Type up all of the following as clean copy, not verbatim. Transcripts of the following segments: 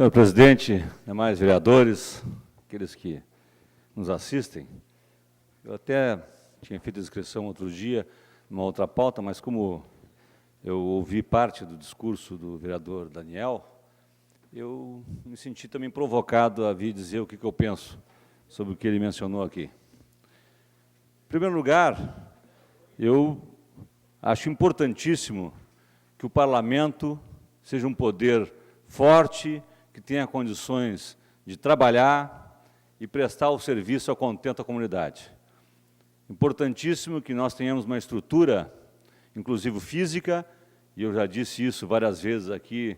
Senhor presidente, demais vereadores, aqueles que nos assistem, eu até tinha feito a inscrição outro dia, numa outra pauta, mas como eu ouvi parte do discurso do vereador Daniel, eu me senti também provocado a vir dizer o que eu penso sobre o que ele mencionou aqui. Em primeiro lugar, eu acho importantíssimo que o parlamento seja um poder forte, que tenha condições de trabalhar e prestar o serviço ao contento da comunidade. Importantíssimo que nós tenhamos uma estrutura, inclusive física, e eu já disse isso várias vezes aqui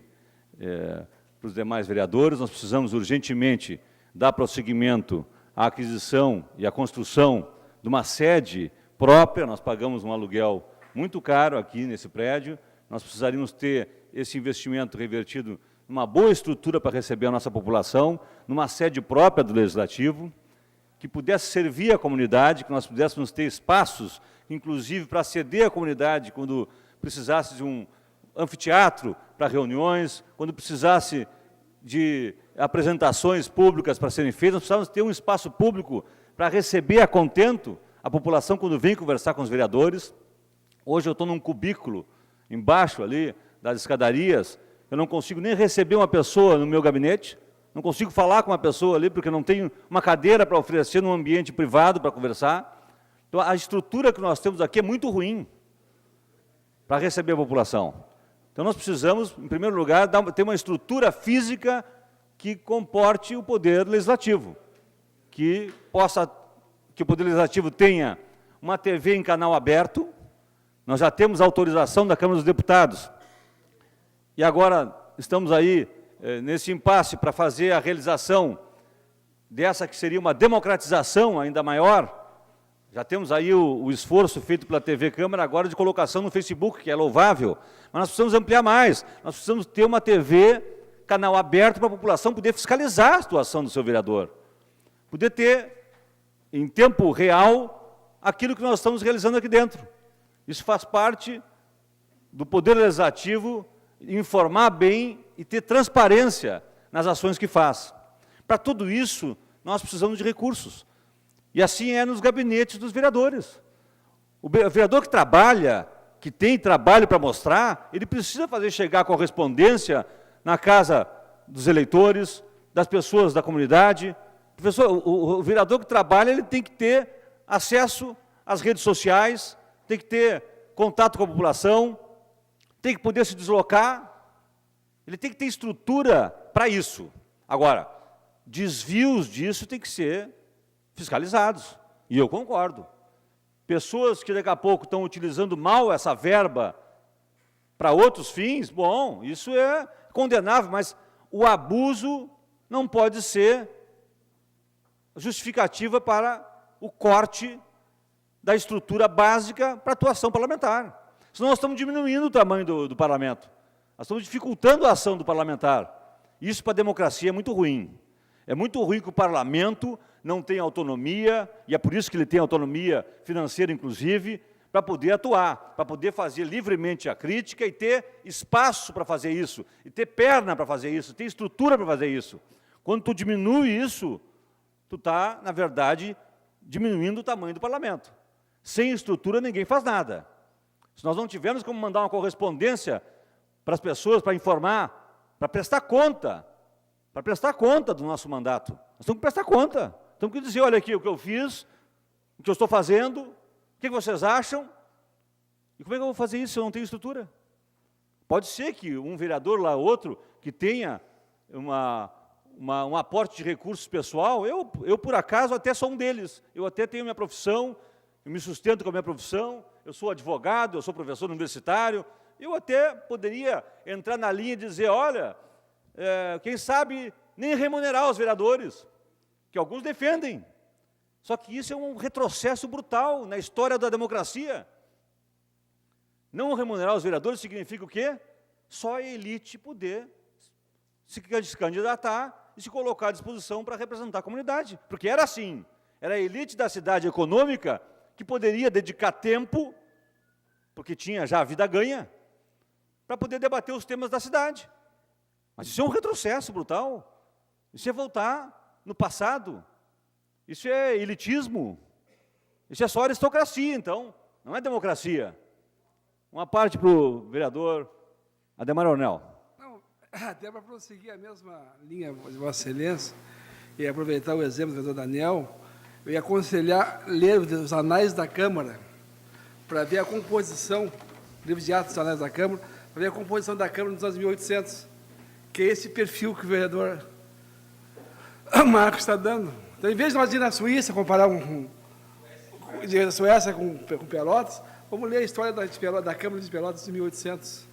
para os demais vereadores, nós precisamos urgentemente dar prosseguimento à aquisição e à construção de uma sede própria. Nós pagamos um aluguel muito caro aqui nesse prédio, nós precisaríamos ter esse investimento revertido numa boa estrutura para receber a nossa população, numa sede própria do Legislativo, que pudesse servir a comunidade, que nós pudéssemos ter espaços, inclusive para ceder à comunidade quando precisasse de um anfiteatro para reuniões, quando precisasse de apresentações públicas para serem feitas, nós precisávamos ter um espaço público para receber a contento a população quando vem conversar com os vereadores. Hoje eu estou num cubículo embaixo ali das escadarias, eu não consigo nem receber uma pessoa no meu gabinete, não consigo falar com uma pessoa ali porque não tenho uma cadeira para oferecer num ambiente privado para conversar. Então, a estrutura que nós temos aqui é muito ruim para receber a população. Então, nós precisamos, em primeiro lugar, ter uma estrutura física que comporte o poder legislativo, que o poder legislativo tenha uma TV em canal aberto. Nós já temos autorização da Câmara dos Deputados e agora estamos aí nesse impasse para fazer a realização dessa que seria uma democratização ainda maior. Já temos aí o esforço feito pela TV Câmara agora de colocação no Facebook, que é louvável, mas nós precisamos ampliar mais, nós precisamos ter uma TV, canal aberto para a população poder fiscalizar a situação do seu vereador, poder ter, em tempo real, aquilo que nós estamos realizando aqui dentro. Isso faz parte do Poder Legislativo informar bem e ter transparência nas ações que faz. Para tudo isso, nós precisamos de recursos. E assim é nos gabinetes dos vereadores. O vereador que trabalha, que tem trabalho para mostrar, ele precisa fazer chegar a correspondência na casa dos eleitores, das pessoas da comunidade. O vereador que trabalha, ele tem que ter acesso às redes sociais, tem que ter contato com a população, tem que poder se deslocar, ele tem que ter estrutura para isso. Agora, desvios disso têm que ser fiscalizados, e eu concordo. Pessoas que daqui a pouco estão utilizando mal essa verba para outros fins, bom, isso é condenável, mas o abuso não pode ser justificativa para o corte da estrutura básica para a atuação parlamentar. Senão nós estamos diminuindo o tamanho do parlamento, nós estamos dificultando a ação do parlamentar. Isso para a democracia é muito ruim. É muito ruim que o parlamento não tenha autonomia, e é por isso que ele tem autonomia financeira, inclusive, para poder atuar, para poder fazer livremente a crítica e ter espaço para fazer isso, e ter perna para fazer isso, ter estrutura para fazer isso. Quando tu diminui isso, tu está, na verdade, diminuindo o tamanho do parlamento. Sem estrutura, ninguém faz nada. Se nós não tivermos como mandar uma correspondência para as pessoas, para informar, para prestar conta do nosso mandato, nós temos que prestar conta. Temos que dizer, olha aqui o que eu fiz, o que eu estou fazendo, o que vocês acham, e como é que eu vou fazer isso se eu não tenho estrutura? Pode ser que um vereador lá, outro, que tenha um aporte de recursos pessoal, eu, por acaso, até sou um deles. Eu até tenho minha profissão, eu me sustento com a minha profissão, eu sou advogado, eu sou professor universitário, eu até poderia entrar na linha e dizer, olha, quem sabe nem remunerar os vereadores, que alguns defendem. Só que isso é um retrocesso brutal na história da democracia. Não remunerar os vereadores significa o quê? Só a elite poder se candidatar e se colocar à disposição para representar a comunidade. Porque era assim, era a elite da cidade econômica que poderia dedicar tempo, porque tinha já a vida ganha, para poder debater os temas da cidade. Mas isso é um retrocesso brutal. Isso é voltar no passado. Isso é elitismo. Isso é só aristocracia, então. Não é democracia. Uma parte para o vereador Adhemar Ornel. Não, até para prosseguir a mesma linha de Vossa Excelência, e aproveitar o exemplo do vereador Daniel, eu ia aconselhar ler os anais da Câmara, para ver a composição, livro de atos dos anais da Câmara, para ver a composição da Câmara nos anos 1800, que é esse perfil que o vereador Marcos está dando. Então, em vez de nós ir na Suíça, comparar a Suécia com Pelotas, vamos ler a história da Câmara de Pelotas de 1800,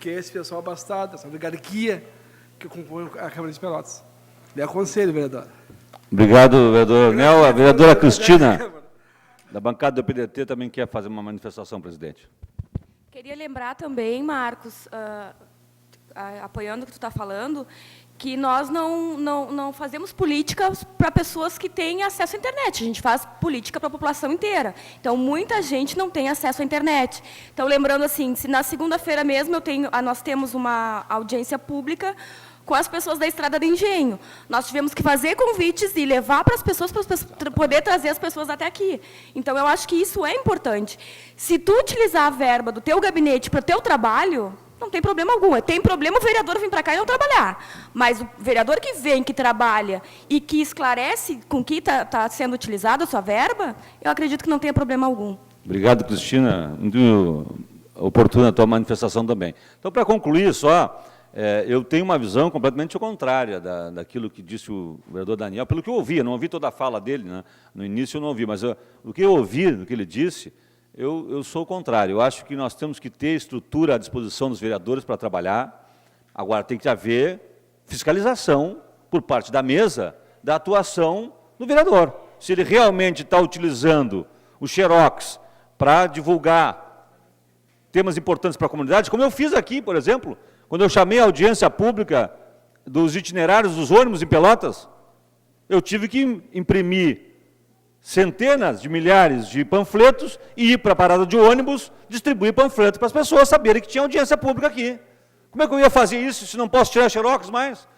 que é esse pessoal abastado, essa oligarquia que compõe a Câmara de Pelotas. Le aconselho, vereador. Obrigado, vereador Ornel. A vereadora Cristina, da bancada do PDT, também quer fazer uma manifestação, presidente. Queria lembrar também, Marcos, apoiando o que tu está falando, que nós não fazemos políticas para pessoas que têm acesso à internet. A gente faz política para a população inteira. Então, muita gente não tem acesso à internet. Então, lembrando assim, se na segunda-feira mesmo nós temos uma audiência pública com as pessoas da Estrada do Engenho. Nós tivemos que fazer convites e levar para as pessoas, para poder trazer as pessoas até aqui. Então, eu acho que isso é importante. Se tu utilizar a verba do teu gabinete para o teu trabalho, não tem problema algum. Tem problema o vereador vir para cá e não trabalhar. Mas o vereador que vem, que trabalha e que esclarece com que está sendo utilizada a sua verba, eu acredito que não tenha problema algum. Obrigado, Cristina. Muito oportuna a tua manifestação também. Então, para concluir só, eu tenho uma visão completamente contrária daquilo que disse o vereador Daniel, pelo que eu ouvi, eu não ouvi toda a fala dele, né? No início eu não ouvi, mas o que eu ouvi do que ele disse, eu sou o contrário. Eu acho que nós temos que ter estrutura à disposição dos vereadores para trabalhar. Agora, tem que haver fiscalização por parte da mesa da atuação do vereador. Se ele realmente está utilizando o Xerox para divulgar temas importantes para a comunidade, como eu fiz aqui, por exemplo, quando eu chamei a audiência pública dos itinerários dos ônibus em Pelotas, eu tive que imprimir centenas de milhares de panfletos e ir para a parada de ônibus, distribuir panfletos para as pessoas saberem que tinha audiência pública aqui. Como é que eu ia fazer isso se não posso tirar xerox mais?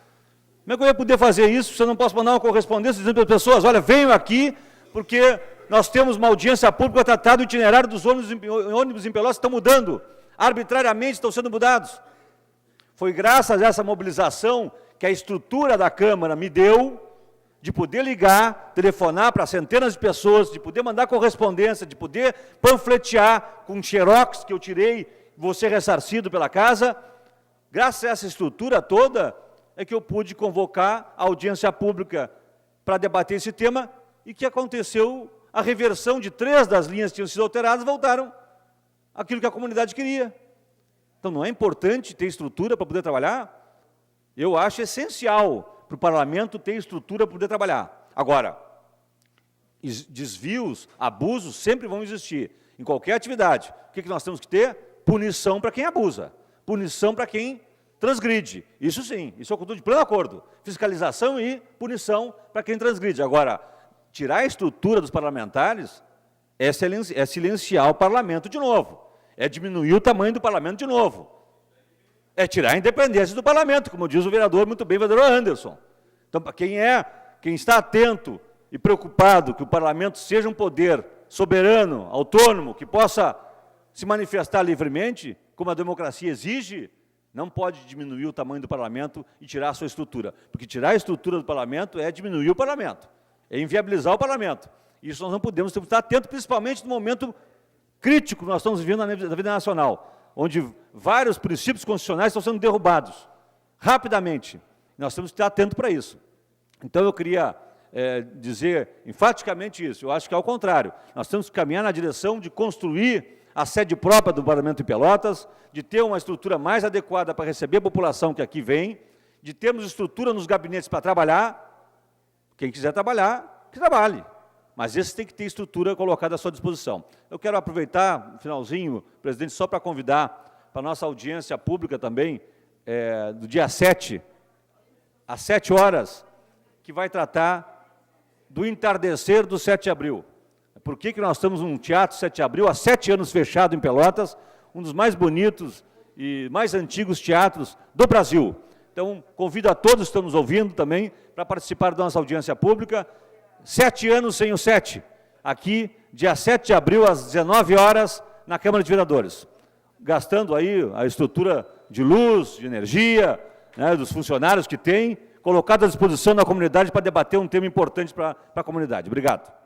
Como é que eu ia poder fazer isso se eu não posso mandar uma correspondência dizendo para as pessoas, olha, venham aqui, porque nós temos uma audiência pública tratada, o itinerário dos ônibus em Pelotas estão mudando, arbitrariamente estão sendo mudados. Foi graças a essa mobilização que a estrutura da Câmara me deu, de poder ligar, telefonar para centenas de pessoas, de poder mandar correspondência, de poder panfletear com xerox que eu tirei, vou ser ressarcido pela casa. Graças a essa estrutura toda, é que eu pude convocar a audiência pública para debater esse tema e que aconteceu a reversão de 3 das linhas que tinham sido alteradas, voltaram àquilo que a comunidade queria. Então, não é importante ter estrutura para poder trabalhar? Eu acho essencial para o parlamento ter estrutura para poder trabalhar. Agora, desvios, abusos sempre vão existir. Em qualquer atividade, o que nós temos que ter? Punição para quem abusa, punição para quem transgride. Isso sim, isso eu estou de pleno acordo. Fiscalização e punição para quem transgride. Agora, tirar a estrutura dos parlamentares é silenciar o parlamento de novo. É diminuir o tamanho do parlamento de novo. É tirar a independência do parlamento, como diz o vereador, muito bem, o vereador Anderson. Então, para quem está atento e preocupado que o parlamento seja um poder soberano, autônomo, que possa se manifestar livremente, como a democracia exige, não pode diminuir o tamanho do parlamento e tirar a sua estrutura. Porque tirar a estrutura do parlamento é diminuir o parlamento, é inviabilizar o parlamento. Isso nós não podemos estar atentos, principalmente no momento crítico que nós estamos vivendo na vida nacional, onde vários princípios constitucionais estão sendo derrubados rapidamente. Nós temos que estar atentos para isso. Então, eu queria dizer enfaticamente isso. Eu acho que é ao contrário. Nós temos que caminhar na direção de construir a sede própria do Parlamento em Pelotas, de ter uma estrutura mais adequada para receber a população que aqui vem, de termos estrutura nos gabinetes para trabalhar. Quem quiser trabalhar, que trabalhe. Mas esse tem que ter estrutura colocada à sua disposição. Eu quero aproveitar, no finalzinho, presidente, só para convidar para a nossa audiência pública também, do dia 7, às 7 horas, que vai tratar do entardecer do 7 de abril. Por que nós temos um teatro 7 de abril, há 7 anos fechado em Pelotas, um dos mais bonitos e mais antigos teatros do Brasil. Então, convido a todos que estão nos ouvindo também para participar da nossa audiência pública. 7 anos sem o 7, aqui, dia 7 de abril, às 19 horas, na Câmara de Vereadores. Gastando aí a estrutura de luz, de energia, né, dos funcionários que tem, colocado à disposição da comunidade para debater um tema importante para a comunidade. Obrigado.